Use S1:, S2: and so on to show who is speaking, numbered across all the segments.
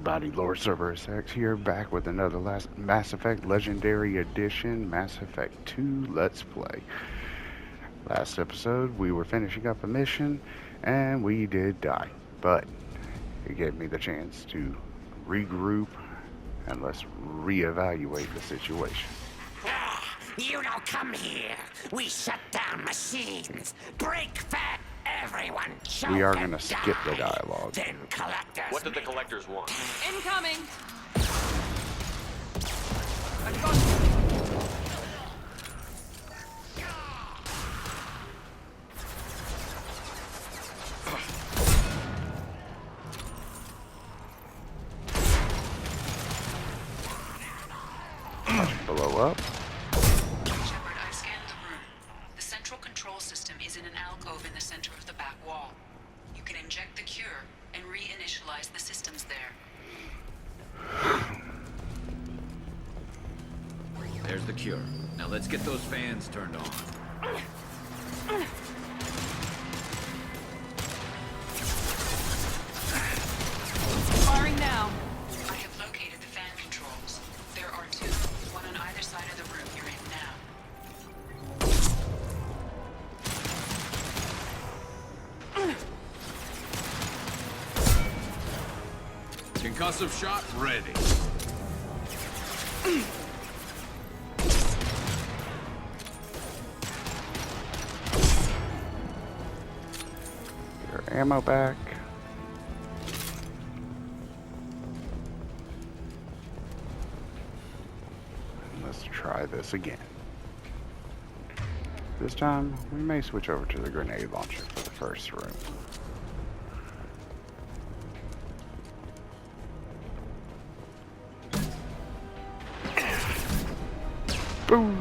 S1: Everybody, Lord Cerberus X here, back with another last Mass Effect Legendary Edition, Mass Effect 2 Let's Play. Last episode, we were finishing up a mission, and we did die. But it gave me the chance to regroup, and let's reevaluate the situation.
S2: You don't come here. We shut down machines, break fat, everyone choke
S1: We are
S2: and
S1: going to skip the
S2: die.
S1: dialogue.
S2: Then collectors.
S3: What did the collectors want?
S4: Incoming!
S1: Blow up.
S5: Shepard, I've scanned the room. The central control system is in an alcove in the center of the back wall. You can inject the cure and reinitialize the systems there.
S6: There's the cure. Now let's get those fans turned on.
S4: Firing now.
S5: I have located the fan controls. There are two, one on either side of the room you're in now.
S6: Concussive shot ready.
S1: Your ammo back. Let's try this again. This time, we may switch over to the grenade launcher for the first room. Boom!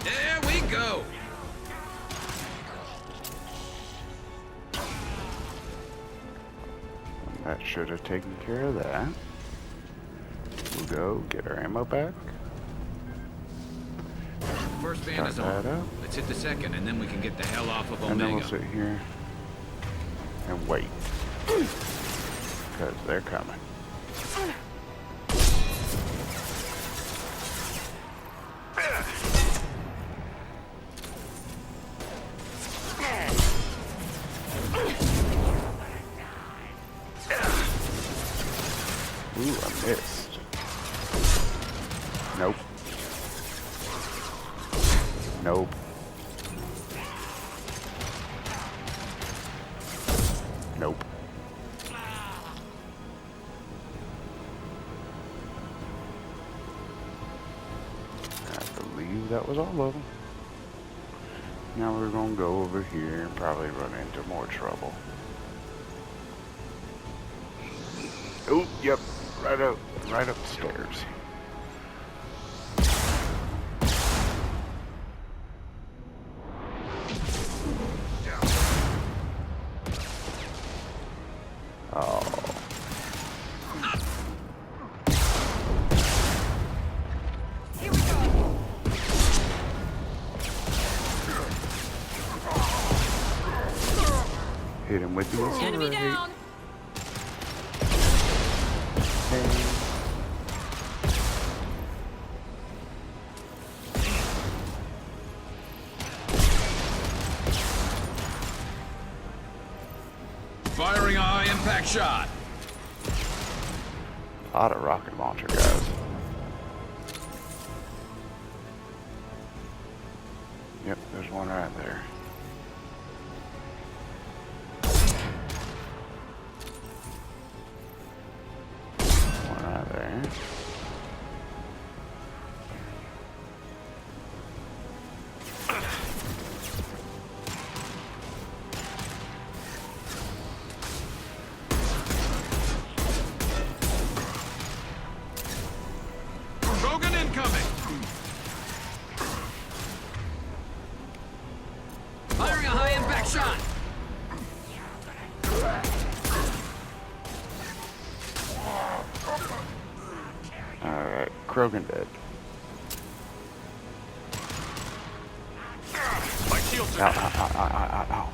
S6: There we go.
S1: That should have taken care of that. We'll go get our ammo back.
S6: First fan
S1: Start
S6: is
S1: that
S6: on.
S1: up.
S6: Let's hit the second, and then we can get the hell off of
S1: And then we'll
S6: Omega.
S1: sit here and wait. Because they're coming. Ooh, I missed. Nope. Nope. Nope. I believe that was all of them. Now we're gonna go over here and probably run into more trouble. Oh, yep, right upstairs. Oh.
S4: Here we go.
S1: Hit him with the
S4: Enemy
S1: authority.
S4: down.
S6: Firing a high impact shot.
S1: A lot of rocket launcher guys. Yep, there's one right there. One right there.
S6: Back shot!
S1: Alright, Krogan dead.
S6: My shields
S1: Ow,
S6: are
S1: ow, ow, ow, ow, ow, ow.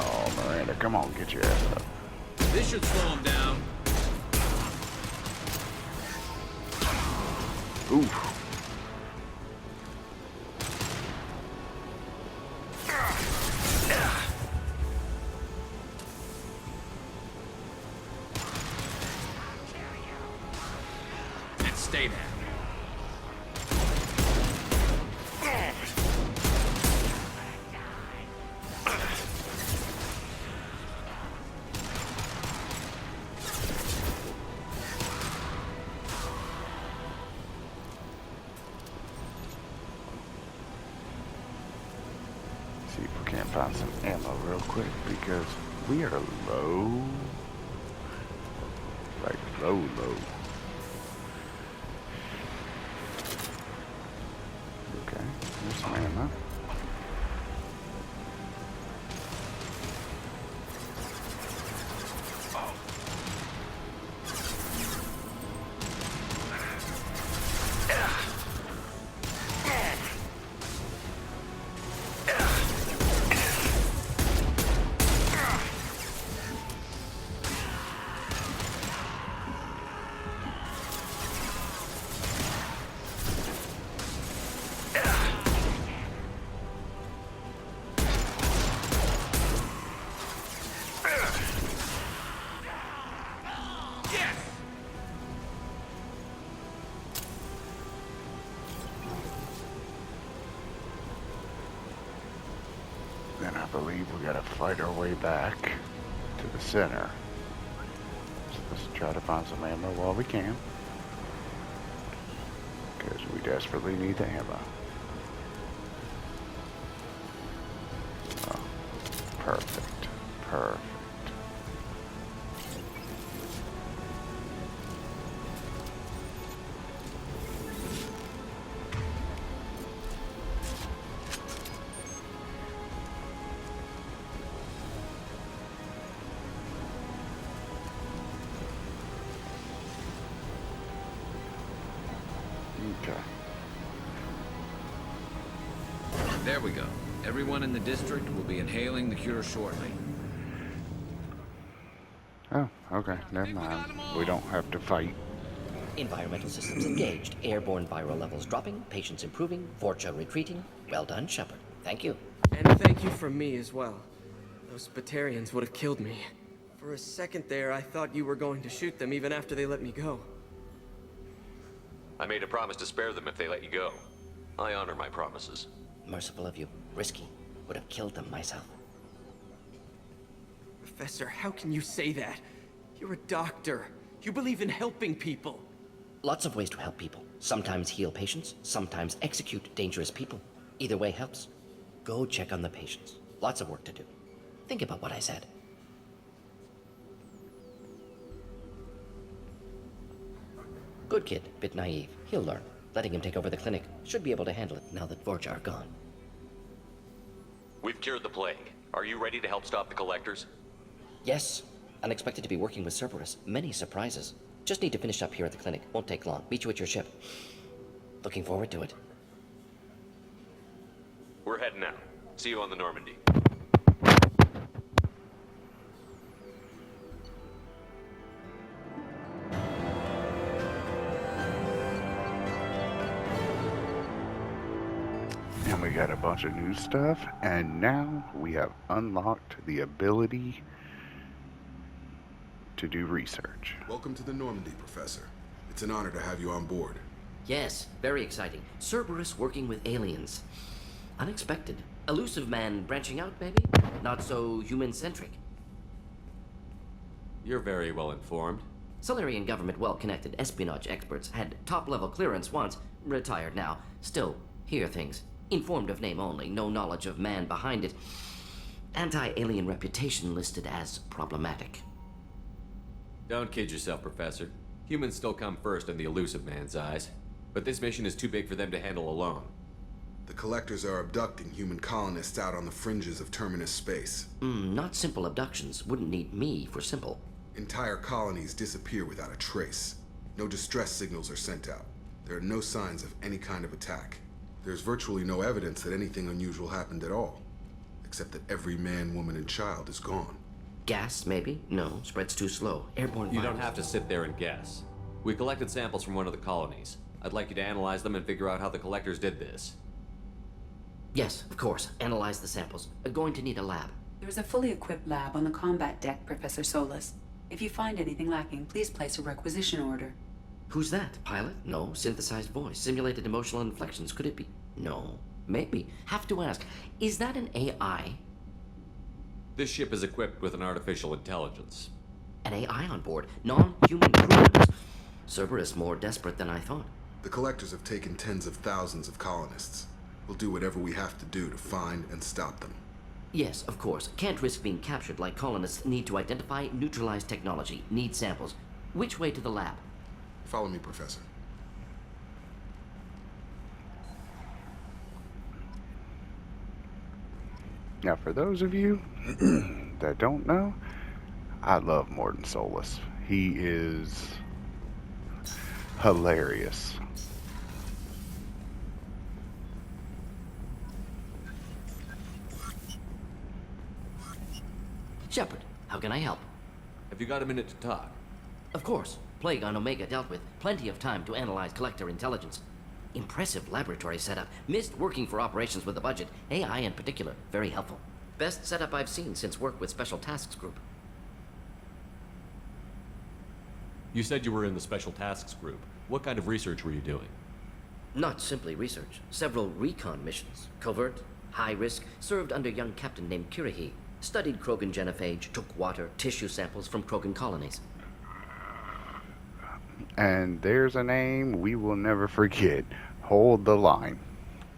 S1: Oh, Miranda, come on, get your ass up.
S6: This should slow him down.
S1: Oof.
S6: And stay there.
S1: See if we can't find some ammo real quick because we are low. Like low, low. Okay, there's some ammo. Then I believe we gotta fight our way back to the center. So let's try to find some ammo while we can. Because we desperately need the ammo. Oh, perfect. Perfect. Okay.
S6: There we go. Everyone in the district will be inhaling the cure shortly.
S1: Oh, okay. Never mind. We don't have to fight.
S3: Environmental systems engaged. Airborne viral levels dropping. Patients improving. Vorcha retreating. Well done, Shepard. Thank you.
S7: And thank you from me as well. Those Batarians would have killed me. For a second there, I thought you were going to shoot them even after they let me go.
S8: I made a promise to spare them if they let you go. I honor my promises.
S3: Merciful of you. Risky. Would have killed them myself.
S7: Professor, how can you say that? You're a doctor. You believe in helping people.
S3: Lots of ways to help people. Sometimes heal patients, sometimes execute dangerous people. Either way helps. Go check on the patients. Lots of work to do. Think about what I said. Good kid, bit naive. He'll learn. Letting him take over the clinic. Should be able to handle it now that Vorcha are gone.
S8: We've cured the plague. Are you ready to help stop the collectors?
S3: Yes. Unexpected to be working with Cerberus. Many surprises. Just need to finish up here at the clinic. Won't take long. Meet you at your ship. Looking forward to it.
S8: We're heading out. See you on the Normandy.
S1: And we got a bunch of new stuff, and now we have unlocked the ability to do research.
S9: Welcome to the Normandy, Professor. It's an honor to have you on board.
S3: Yes, very exciting. Cerberus working with aliens. Unexpected. Elusive man branching out, maybe? Not so human-centric.
S8: You're very well informed.
S3: Solarian government well-connected espionage experts had top-level clearance once, retired now. Still, hear things. Informed of name only, no knowledge of man behind it. Anti-alien reputation listed as problematic.
S8: Don't kid yourself, Professor. Humans still come first in the elusive man's eyes. But this mission is too big for them to handle alone.
S9: The Collectors are abducting human colonists out on the fringes of Terminus space.
S3: Not simple abductions. Wouldn't need me for simple.
S9: Entire colonies disappear without a trace. No distress signals are sent out. There are no signs of any kind of attack. There's virtually no evidence that anything unusual happened at all. Except that every man, woman, and child is gone.
S3: Gas, maybe? No, spreads too slow. Airborne
S10: You
S3: virus.
S10: don't have to sit there and guess. We collected samples from one of the colonies. I'd like you to analyze them and figure out how the collectors did this.
S3: Yes, of course. Analyze the samples. Going to need a lab.
S5: There's a fully equipped lab on the combat deck, Professor Solis. If you find anything lacking, please place a requisition order.
S3: Who's that? Pilot? No. Synthesized voice. Simulated emotional inflections. Could it be? No. Maybe. Have to ask. Is that an AI?
S10: This ship is equipped with an artificial intelligence.
S3: An AI on board? Non-human crew members? Cerberus more desperate than I thought.
S9: The Collectors have taken tens of thousands of colonists. We'll do whatever we have to do to find and stop them.
S3: Yes, of course. Can't risk being captured like colonists. Need to identify, neutralize technology. Need samples. Which way to the lab?
S9: Follow me, Professor.
S1: Now, for those of you that don't know, I love Morton Solis. He is hilarious.
S3: Shepard, how can I help?
S10: Have you got a minute to talk?
S3: Of course. Plague on Omega dealt with. Plenty of time to analyze collector intelligence. Impressive laboratory setup. Missed working for operations with a budget. AI in particular. Very helpful. Best setup I've seen since work with Special Tasks Group.
S10: You said you were in the Special Tasks Group. What kind of research were you doing?
S3: Not simply research. Several recon missions. Covert, high risk, served under a young captain named Kirahi. Studied Krogan genophage, took water, tissue samples from Krogan colonies.
S1: And there's a name we will never forget. Hold the line.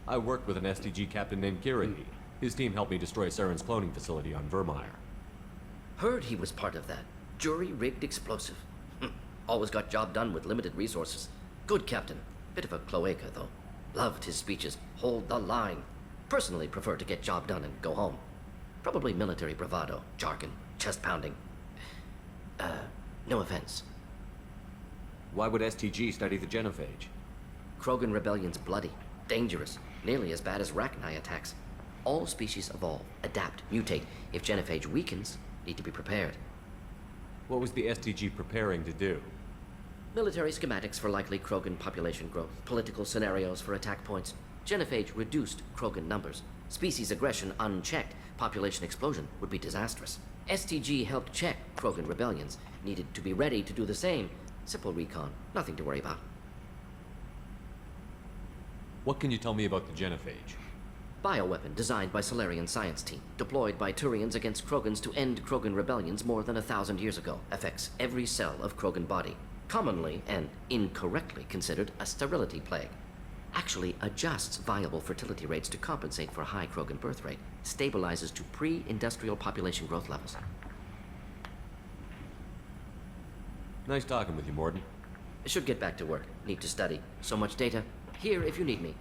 S10: I worked with an STG captain named Kirahi. His team helped me destroy Saren's cloning facility on Vermeer.
S3: Heard he was part of that. Jury-rigged explosive. Always got job done with limited resources. Good captain. Bit of a cloaca, though. Loved his speeches. Hold the line. Personally prefer to get job done and go home. Probably military bravado, jargon, chest pounding. No offense.
S10: Why would STG study the genophage?
S3: Krogan rebellion's bloody, dangerous, nearly as bad as Rachni attacks. All species evolve, adapt, mutate. If genophage weakens, need to be prepared.
S10: What was the STG preparing to do?
S3: Military schematics for likely Krogan population growth, political scenarios for attack points. Genophage reduced Krogan numbers. Species aggression unchecked, population explosion would be disastrous. STG helped check Krogan rebellions, needed to be ready to do the same. Simple recon, nothing to worry about.
S10: What can you tell me about the genophage?
S3: Bioweapon designed by Solarian science team, deployed by Turians against Krogans to end Krogan rebellions more than 1,000 years ago. Affects every cell of Krogan body. Commonly and incorrectly considered a sterility plague. Actually adjusts viable fertility rates to compensate for high Krogan birth rate. Stabilizes to pre-industrial population growth levels.
S10: Nice talking with you, Morden.
S3: Should get back to work. Need to study. So much data. Here if you need me.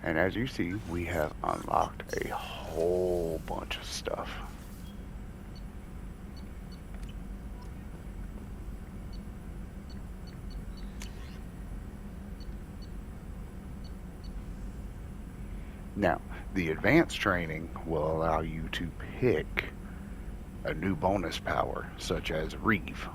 S1: And as you see, we have unlocked a whole bunch of stuff. Now, the advanced training will allow you to pick a new bonus power, such as Reeve.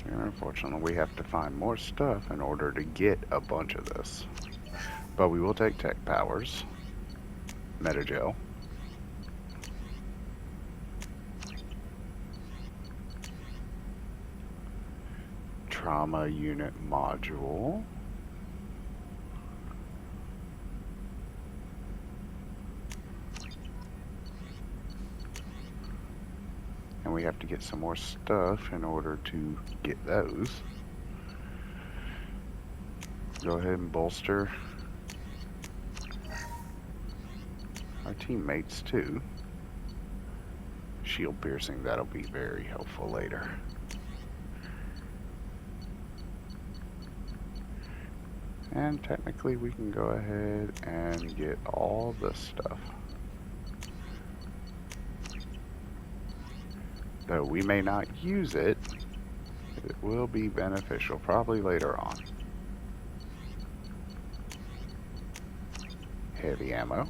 S1: And unfortunately, we have to find more stuff in order to get a bunch of this. But we will take tech powers, Metagel, trauma unit module. And we have to get some more stuff in order to get those. Go ahead and bolster our teammates too. Shield piercing, that'll be very helpful later. And technically we can go ahead and get all this stuff. Though we may not use it, it will be beneficial probably later on. Heavy ammo.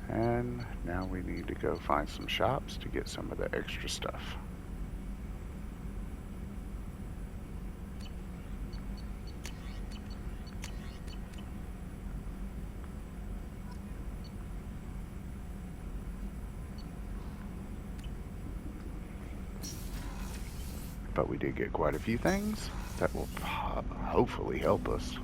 S1: And now we need to go find some shops to get some of the extra stuff. But we did get quite a few things that will hopefully help us.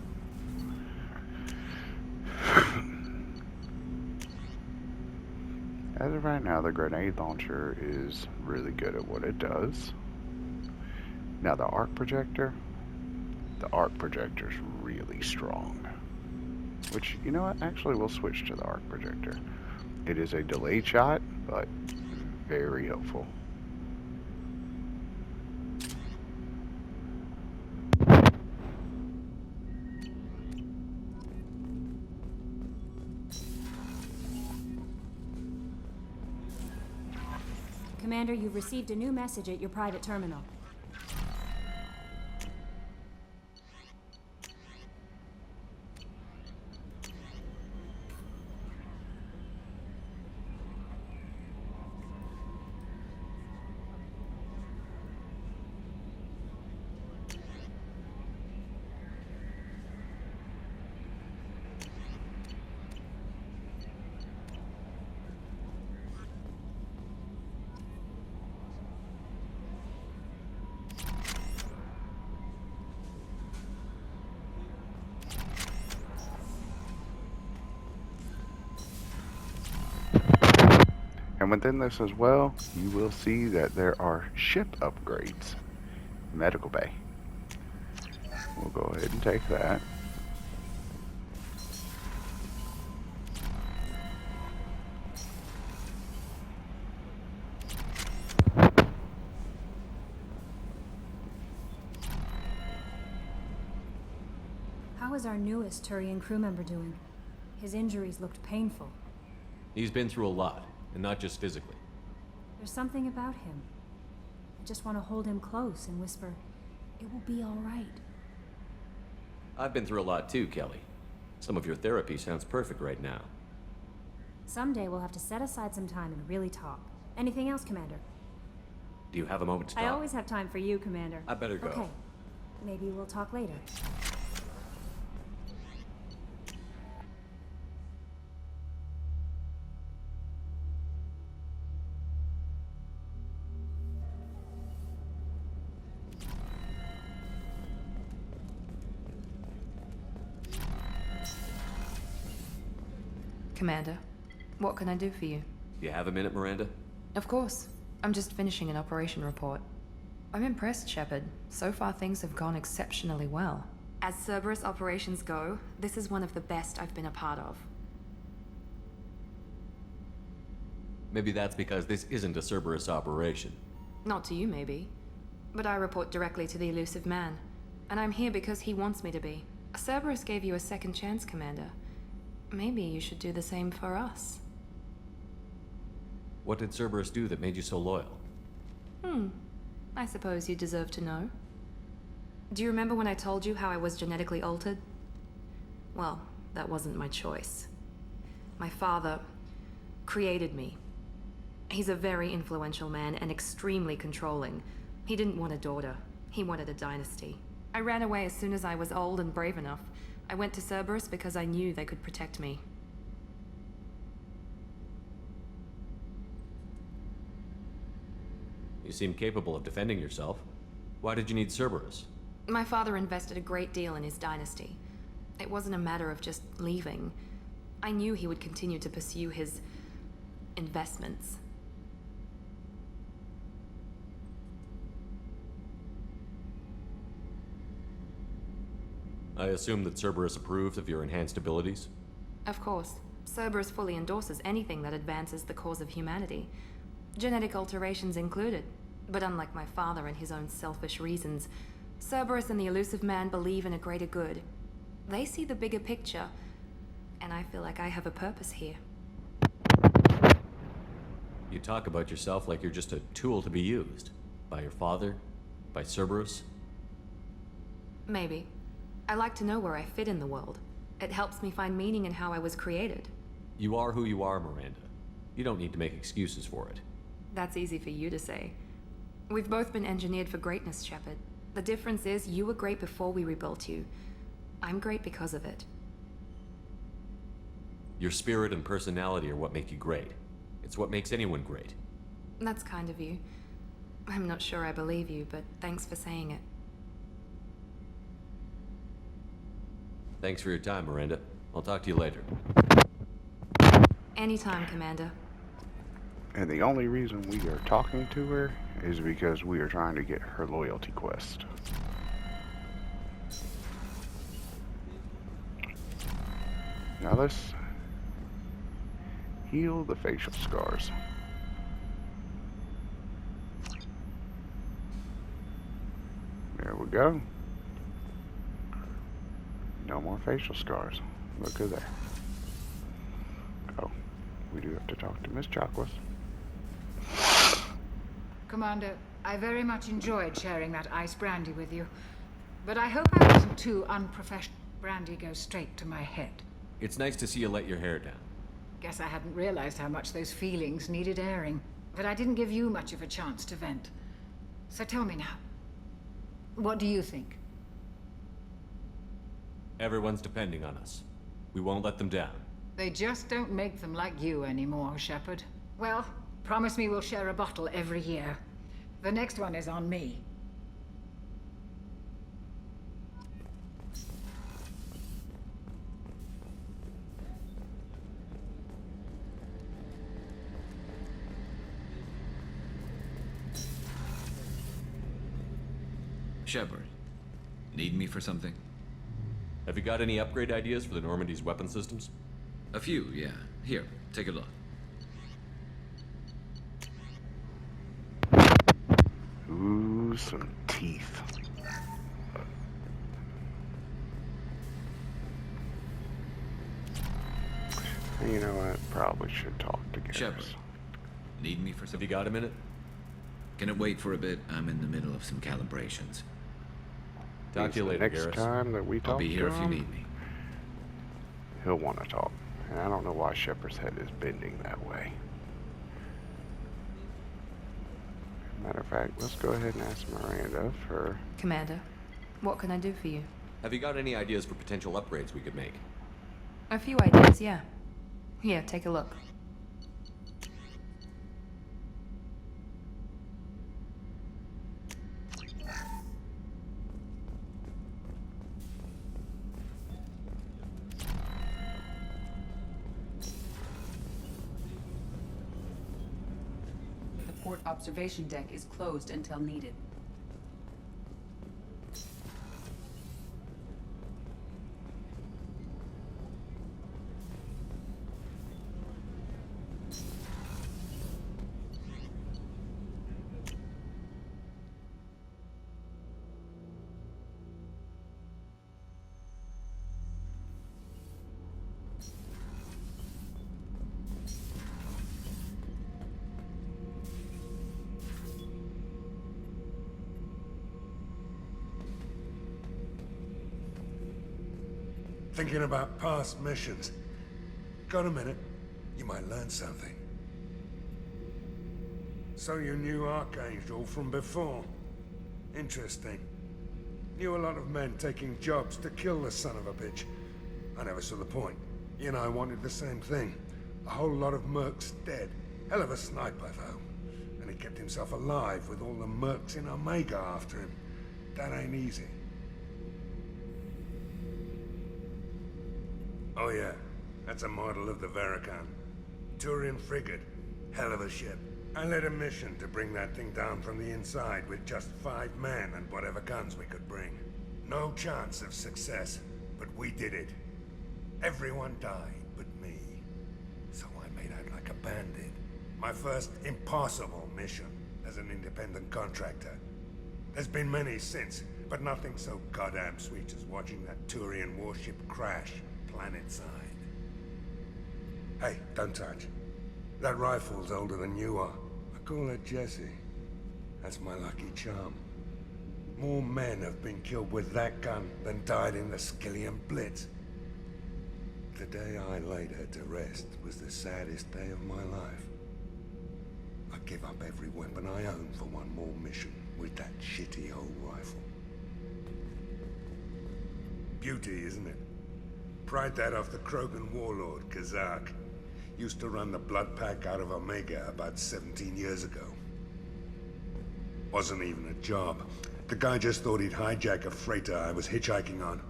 S1: As of right now, the grenade launcher is really good at what it does. Now the arc projector's really strong. Which, you know what, actually we'll switch to the arc projector. It is a delayed shot, but very helpful.
S11: Commander, you've received a new message at your private terminal. And within this as well, you will see that there are ship upgrades. Medical bay. We'll go ahead and take that. How is our newest Turian crew member doing? His injuries looked painful.
S10: He's been through a lot, and not just physically.
S11: There's something about him. I just want to hold him close and whisper, "It will be all right."
S10: I've been through a lot too, Kelly. Some of your therapy sounds perfect right now.
S11: Someday we'll have to set aside some time and really talk. Anything else, Commander?
S10: Do you have a moment to talk?
S11: I always have time for you, Commander.
S10: I better go.
S11: Okay. Maybe we'll talk later.
S5: Commander, what can I do for you?
S10: You have a minute, Miranda?
S5: Of course. I'm just finishing an operation report. I'm impressed, Shepard. So far, things have gone exceptionally well. As Cerberus operations go, this is one of the best I've been a part of.
S10: Maybe that's because this isn't a Cerberus operation.
S5: Not to you, maybe. But I report directly to the Elusive Man. And I'm here because he wants me to be. Cerberus gave you a second chance, Commander. Maybe you should do the same for us.
S10: What did Cerberus do that made you so loyal?
S5: I suppose you deserve to know. Do you remember when I told you how I was genetically altered? Well, that wasn't my choice. My father created me. He's a very influential man and extremely controlling. He didn't want a daughter. He wanted a dynasty. I ran away as soon as I was old and brave enough. I went to Cerberus because I knew they could protect me.
S10: You seem capable of defending yourself. Why did you need Cerberus?
S5: My father invested a great deal in his dynasty. It wasn't a matter of just leaving. I knew he would continue to pursue his investments.
S10: I assume that Cerberus approved of your enhanced abilities?
S5: Of course, Cerberus fully endorses anything that advances the cause of humanity. Genetic alterations included. But unlike my father and his own selfish reasons, Cerberus and the Elusive Man believe in a greater good. They see the bigger picture, and I feel like I have a purpose here.
S10: You talk about yourself like you're just a tool to be used. By your father? By Cerberus?
S5: Maybe. I like to know where I fit in the world. It helps me find meaning in how I was created.
S10: You are who you are, Miranda. You don't need to make excuses for it.
S5: That's easy for you to say. We've both been engineered for greatness, Shepard. The difference is you were great before we rebuilt you. I'm great because of it.
S10: Your spirit and personality are what make you great. It's what makes anyone great.
S5: That's kind of you. I'm not sure I believe you, but thanks for saying it.
S10: Thanks for your time, Miranda. I'll talk to you later.
S5: Anytime, Commander.
S11: And the only reason we are talking to her is because we are trying to get her loyalty quest. Now let's heal the facial scars. There we go. No more facial scars. Look at there. Oh, we do have to talk to Miss Chakwas.
S12: Commander, I very much enjoyed sharing that ice brandy with you. But I hope I wasn't too unprofessional. Brandy goes straight to my head.
S10: It's nice to see you let your hair down.
S12: Guess I hadn't realized how much those feelings needed airing. But I didn't give you much of a chance to vent. So tell me now, what do you think?
S10: Everyone's depending on us. We won't let them down.
S12: They just don't make them like you anymore, Shepard. Well, promise me we'll share a bottle every year. The next one is on me.
S6: Shepard, need me for something?
S10: Have you got any upgrade ideas for the Normandy's weapon systems?
S6: A few, yeah. Here, take a look.
S11: Ooh, some teeth. You know what? Probably should talk to Garrus.
S6: Shepard, need me for something?
S10: Have you got a minute?
S6: Can it wait for a bit? I'm in the middle of some calibrations.
S10: Talk to you later,
S11: Next
S10: Garrus.
S11: time that we talk
S6: I'll be here
S11: to
S6: if you
S11: him,
S6: need me.
S11: he'll want to talk. And I don't know why Shepard's head is bending that way. Matter of fact, let's go ahead and ask Miranda for...
S5: Commander, what can I do for you?
S10: Have you got any ideas for potential upgrades we could make?
S5: A few ideas, yeah. Here, take a look.
S13: The port observation deck is closed until needed.
S14: Thinking about past missions. Got a minute? You might learn something. So you knew Archangel from before. Interesting. Knew a lot of men taking jobs to kill the son of a bitch. I never saw the point. You and I wanted the same thing. A whole lot of mercs dead. Hell of a sniper, though. And he kept himself alive with all the mercs in Omega after him. That ain't easy. Oh yeah, that's a model of the Varakan. Turian frigate. Hell of a ship. I led a mission to bring that thing down from the inside with just 5 men and whatever guns we could bring. No chance of success, but we did it. Everyone died but me. So I made out like a bandit. My first impossible mission as an independent contractor. There's been many since, but nothing so goddamn sweet as watching that Turian warship crash planetside. Hey, don't touch. That rifle's older than you are. I call her Jessie. That's my lucky charm. More men have been killed with that gun than died in the Skillian Blitz. The day I laid her to rest was the saddest day of my life. I give up every weapon I own for one more mission with that shitty old rifle. Beauty, isn't it? Pried that off the Krogan warlord, Kazak. Used to run the Blood Pack out of Omega about 17 years ago. Wasn't even a job. The guy just thought he'd hijack a freighter I was hitchhiking on.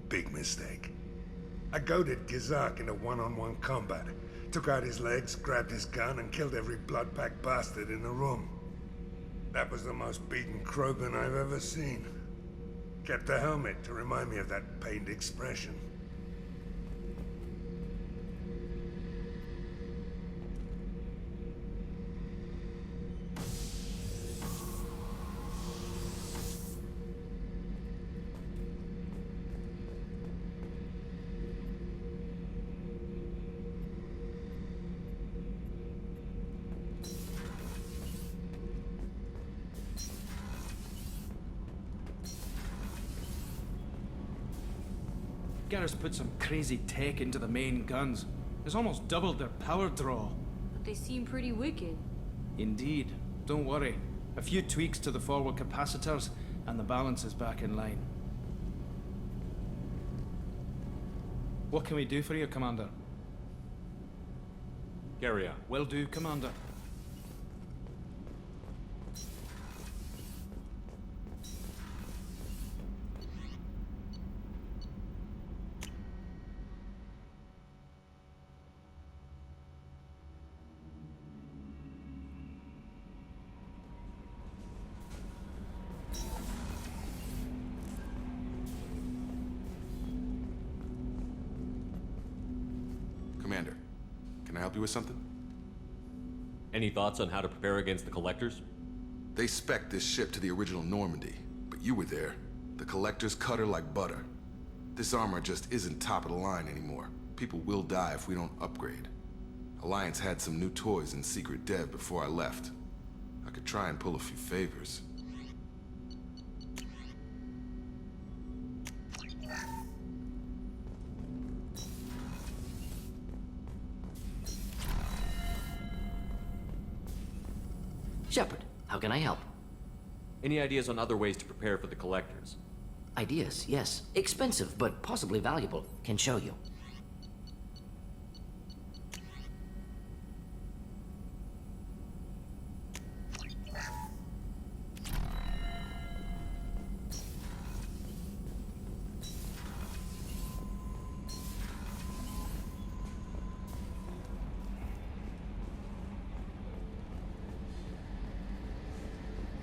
S14: Big mistake. I goaded Kazak into one-on-one combat. Took out his legs, grabbed his gun, and killed every Blood Pack bastard in the room. That was the most beaten Krogan I've ever seen. Kept a helmet to remind me of that pained expression.
S15: Garrus put some crazy tech into the main guns. It's almost doubled their power draw.
S5: But they seem pretty wicked.
S15: Indeed. Don't worry. A few tweaks to the forward capacitors, and the balance is back in line. What can we do for you, Commander?
S10: Carry on.
S15: Will do, Commander.
S9: Commander, can I help you with something?
S10: Any thoughts on how to prepare against the Collectors?
S9: They spec'd this ship to the original Normandy, but you were there. The Collectors cut her like butter. This armor just isn't top of the line anymore. People will die if we don't upgrade. Alliance had some new toys in secret dev before I left. I could try and pull a few favors.
S3: Shepard, how can I help?
S10: Any ideas on other ways to prepare for the Collectors?
S3: Ideas, yes. Expensive, but possibly valuable. Can show you.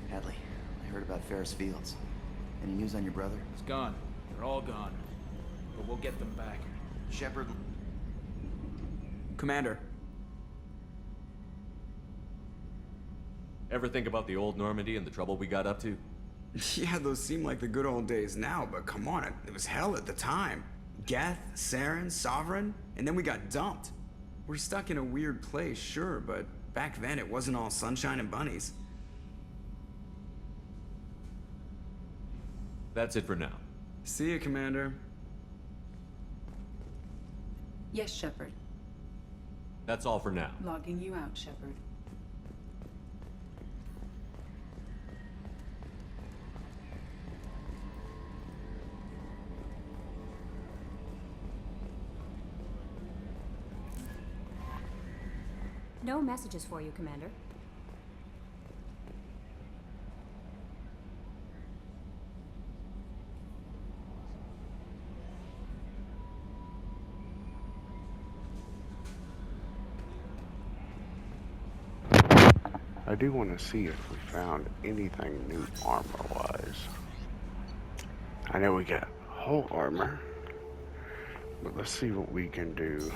S16: Hadley, I heard about Ferris Fields. Any news on your brother?
S15: It's gone. They're all gone. But we'll get them back.
S16: Shepard.
S7: Commander.
S10: Ever think about the old Normandy and the trouble we got up to?
S17: Yeah, those seem like the good old days now, but come on, it was hell at the time. Geth, Saren, Sovereign, and then we got dumped. We're stuck in a weird place, sure, but back then it wasn't all sunshine and bunnies.
S10: That's it for now.
S17: See you, Commander.
S13: Yes, Shepard.
S10: That's all for now.
S13: Logging you out, Shepard.
S18: No messages for you, Commander.
S11: I do want to see if we found anything new armor-wise. I know we got whole armor, but let's see what we can do.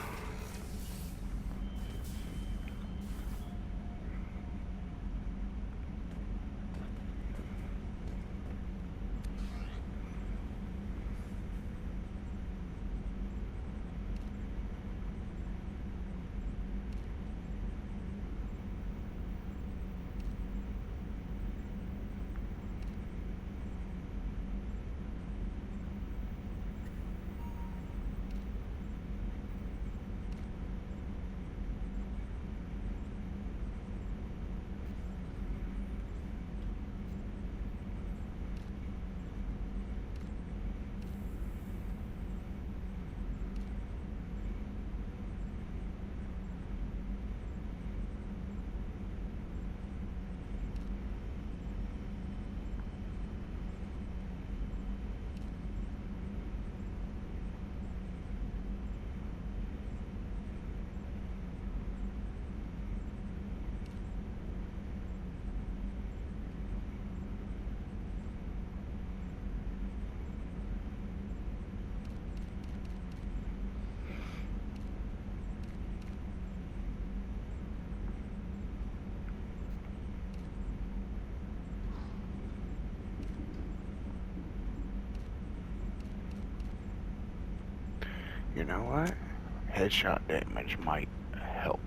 S11: You know what? Headshot damage might help.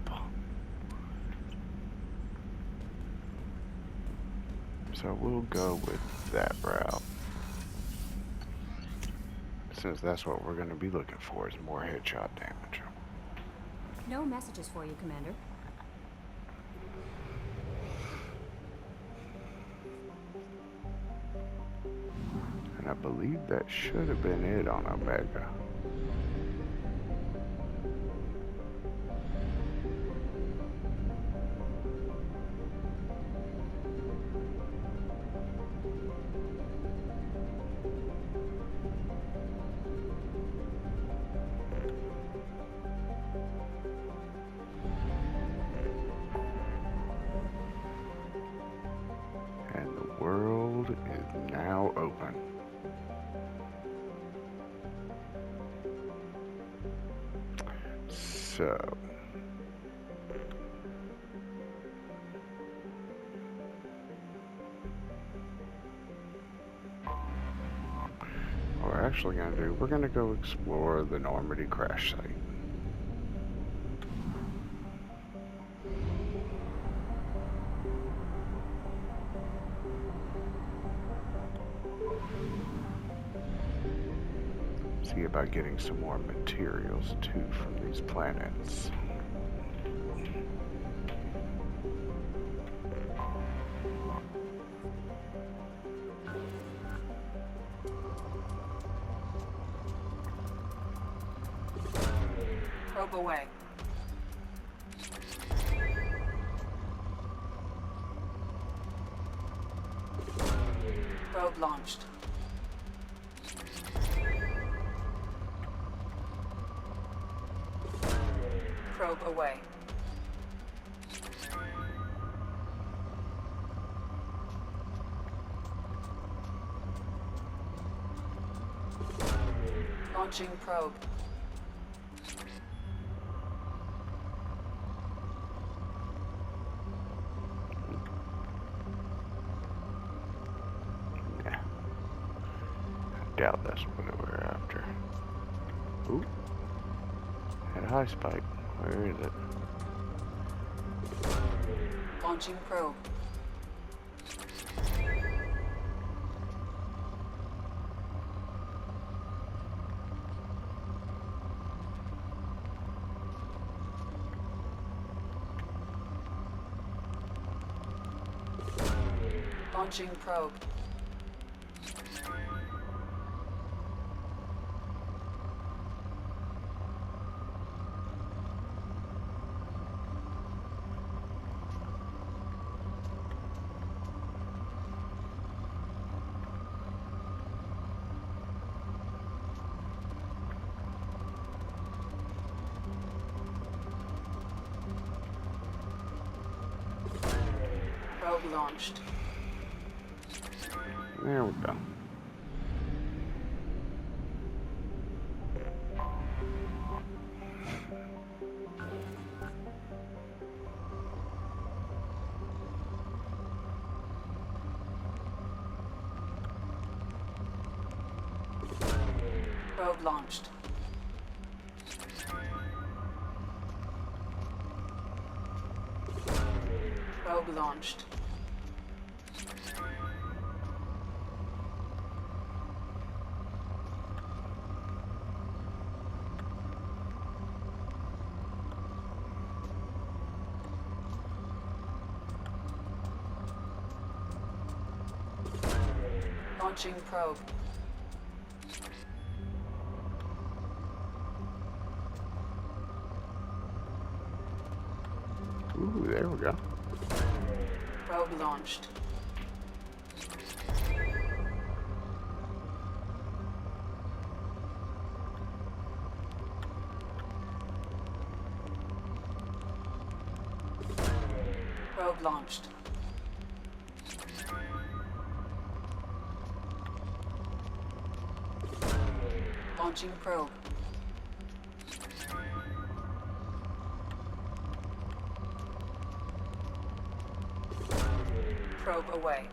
S11: So we'll go with that route. Since that's what we're going to be looking for, is more headshot damage.
S18: No messages for you, Commander.
S11: And I believe that should have been it on Omega. And the world is now open. So, what we're actually going to do, we're going to go explore the Normandy crash site. See about getting some more materials too from these planets.
S13: Probe away. Probe launched. Probe away. Launching probe.
S11: Yeah. I doubt that's what we're after. Ooh. Had a high spike. Where is it?
S13: Launching probe. Launching probe. Probe launched.
S11: There we go.
S13: Probe launched. Probe launched. Launching probe.
S11: Ooh, there we go.
S13: Probe launched. Probe launched. Launching probe. Probe away.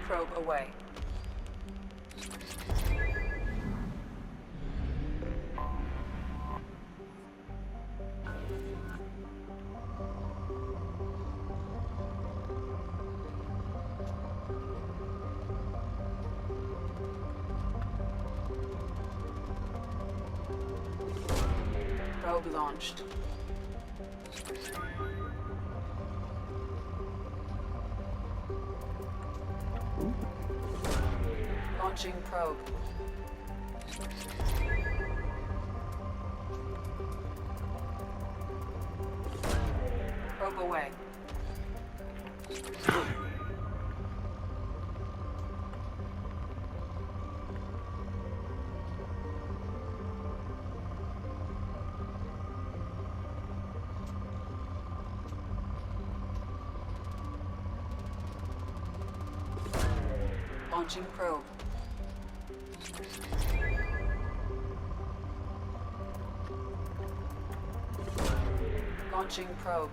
S13: Probe away. Probe launched. Launching probe. Probe away. Launching probe. Launching probe.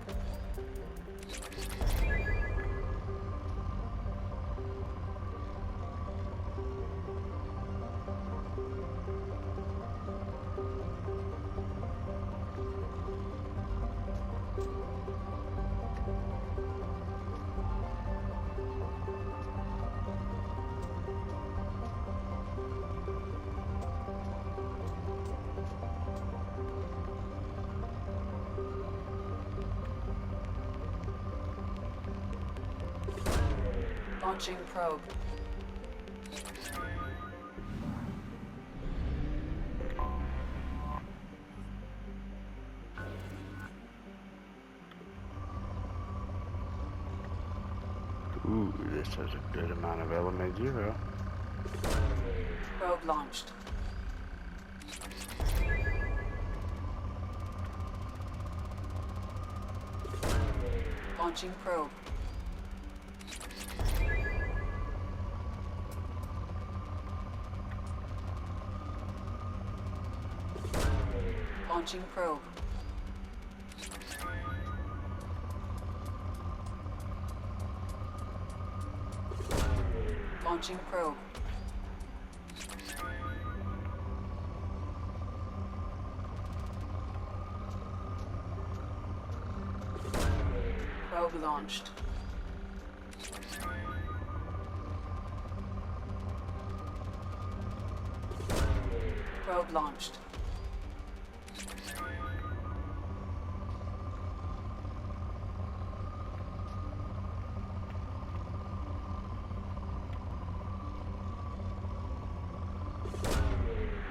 S13: Launching probe.
S11: Ooh, this has a good amount of element zero.
S13: Probe launched. Launching probe. Launching probe. Launching probe. Probe launched. Probe launched.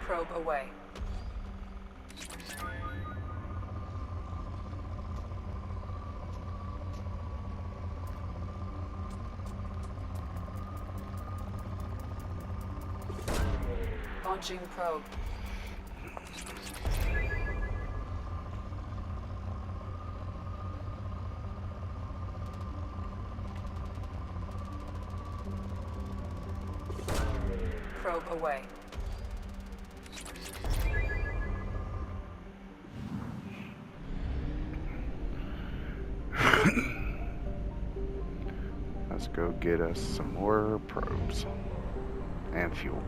S13: Probe away. Launching probe. Probe away.
S11: Let's go get us some more probes and fuel.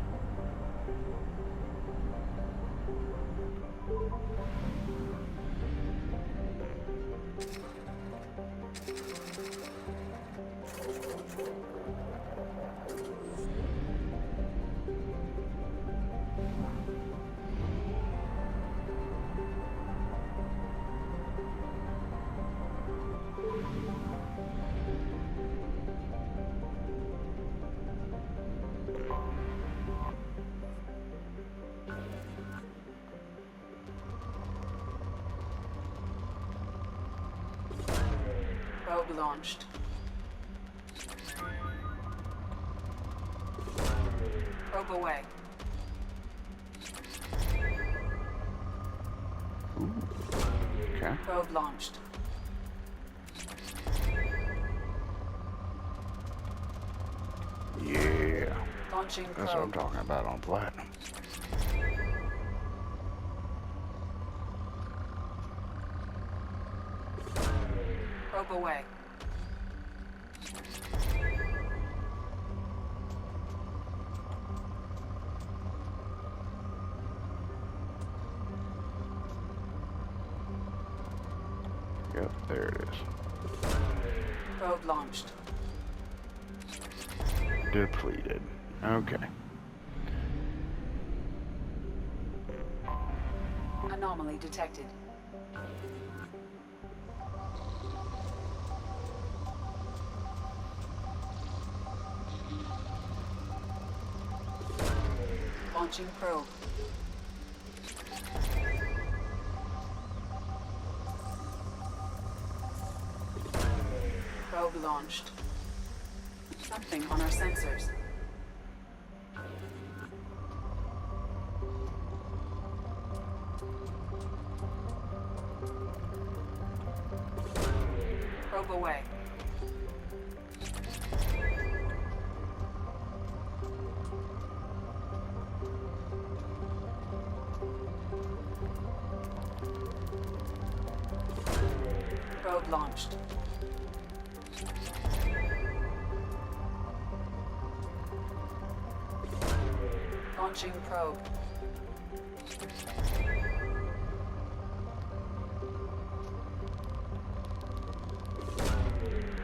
S13: Probe launched. Probe away.
S11: Okay.
S13: Probe launched.
S11: Yeah.
S13: Launching
S11: That's what I'm
S13: probe.
S11: talking about on Platinum.
S13: Probe away.
S11: Yep, there it is.
S13: Probe launched.
S11: Depleted. Okay.
S13: Anomaly detected. Launching probe. Probe launched. Something on our sensors. Probe away. Probe launched. Launching probe.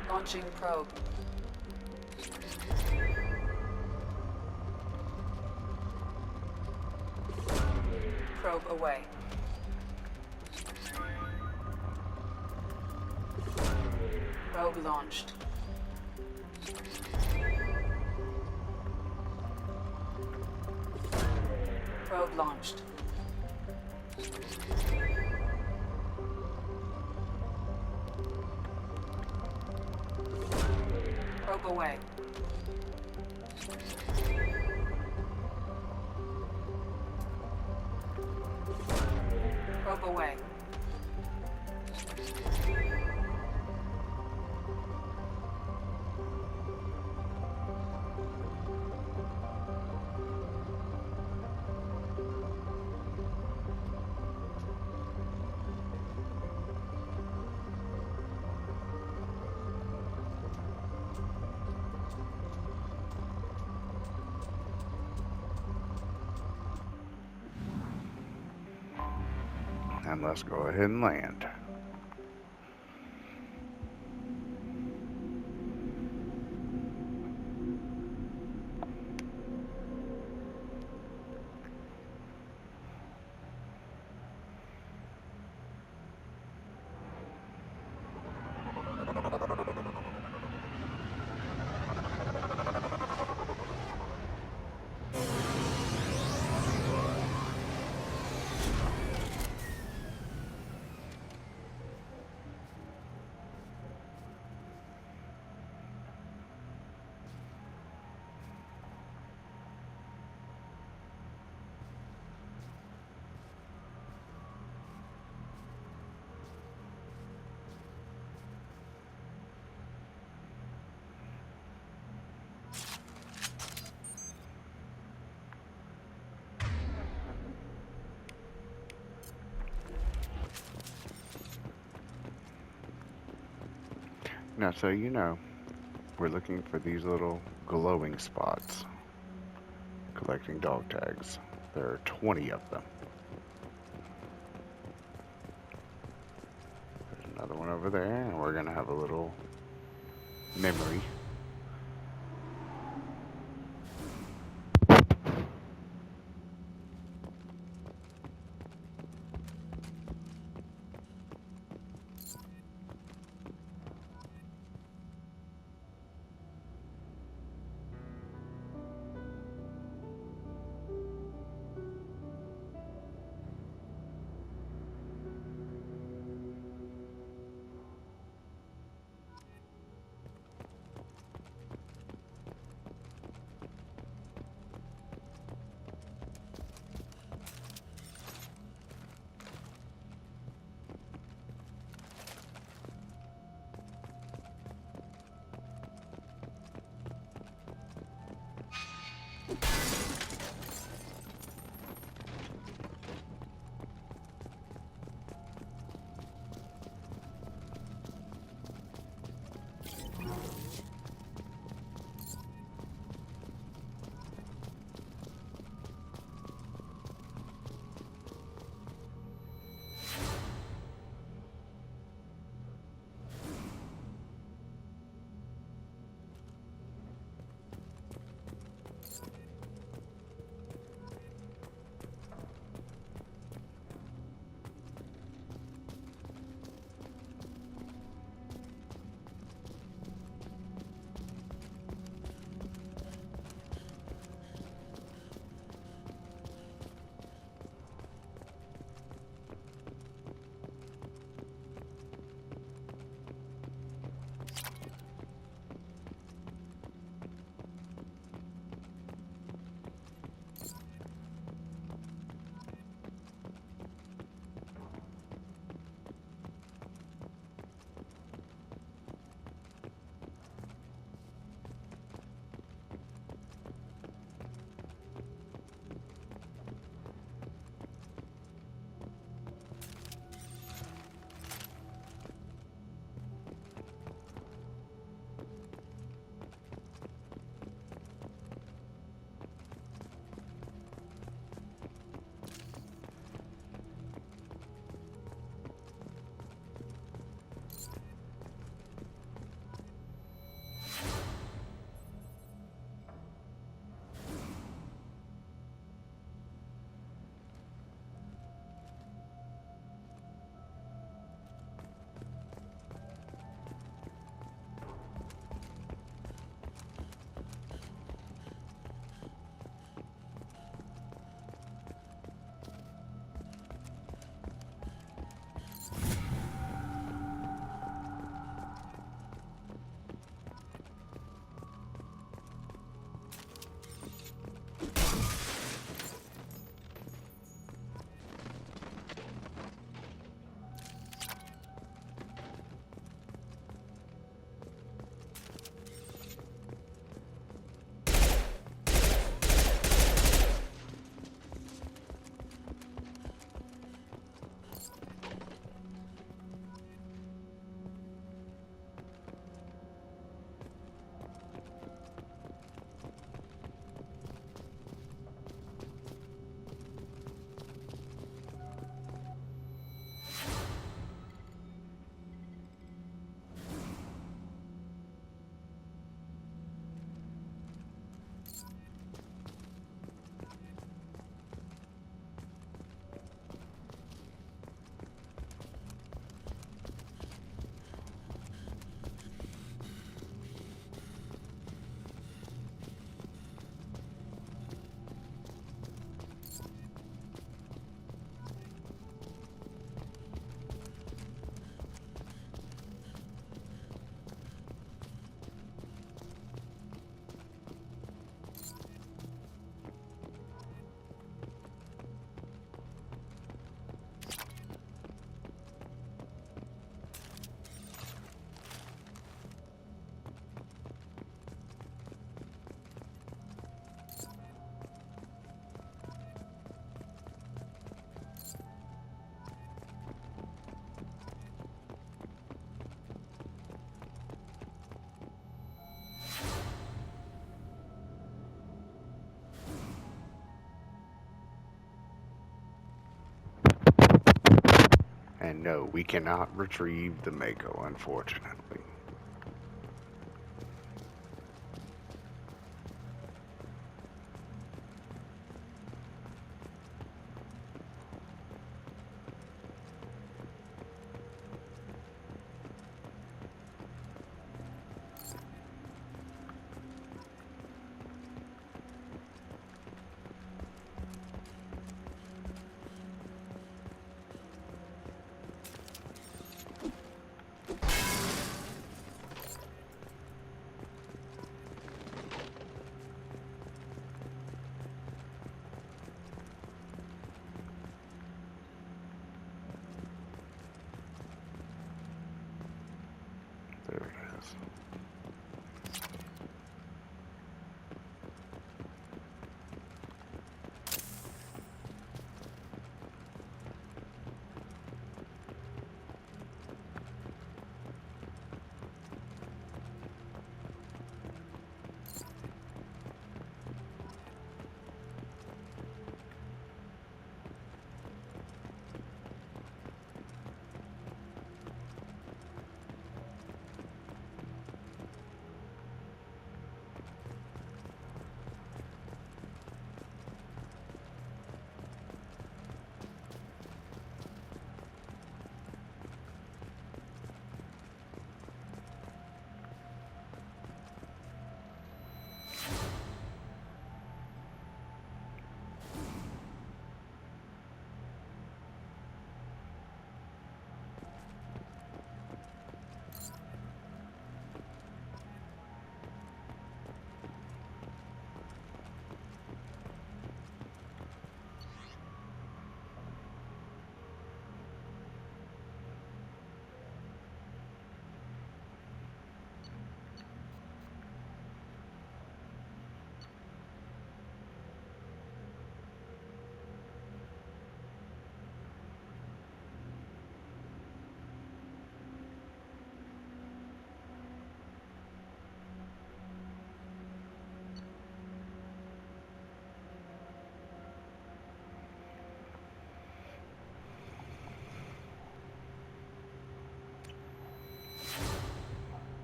S13: Launching probe. Probe away. Probe launched. Probe launched. Probe away. Probe away.
S11: And let's go ahead and land. Now, so you know, we're looking for these little glowing spots. Collecting dog tags. There are 20 of them. There's another one over there, and we're gonna have a little memory. And no, we cannot retrieve the Mako, unfortunately. There it is.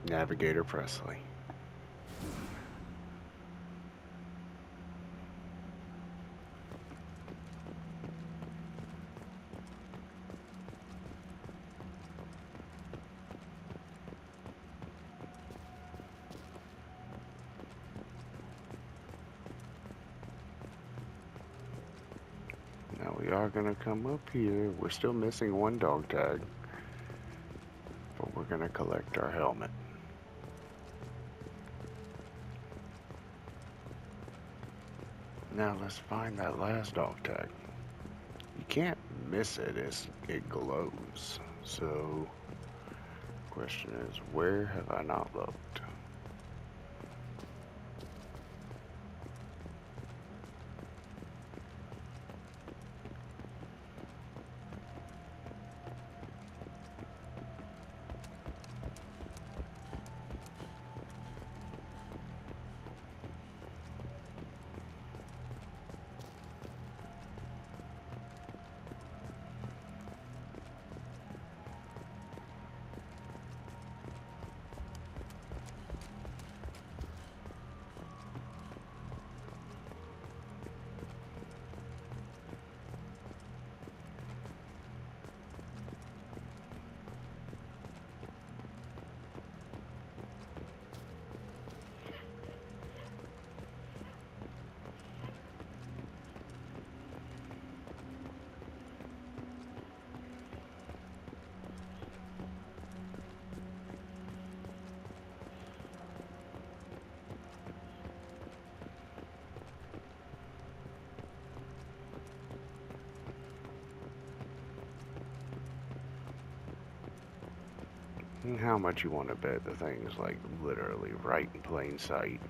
S11: Navigator Presley. Now we are gonna come up here. We're still missing one dog tag, but we're gonna collect our helmet. Now let's find that last dog tag. You can't miss it as it glows. So, question is, where have I not looked? And how much you want to bet the thing is like literally right in plain sight?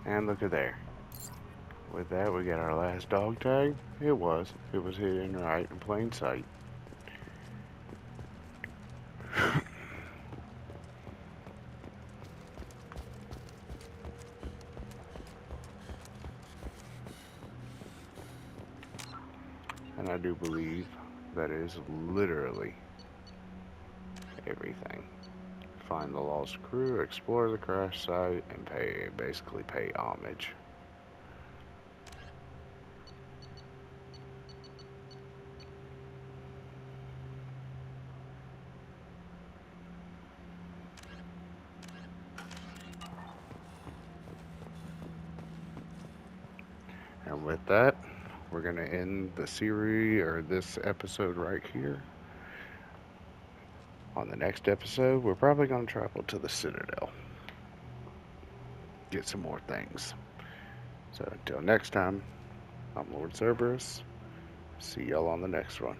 S11: And look at there. With that, we got our last dog tag. It was hidden right in plain sight. And I do believe that is literally everything. Find the lost crew, explore the crash site, and basically pay homage. And with that, we're going to end the series, or this episode right here. On the next episode, we're probably going to travel to the Citadel. Get some more things. So until next time, I'm Lord Cerberus. See y'all on the next one.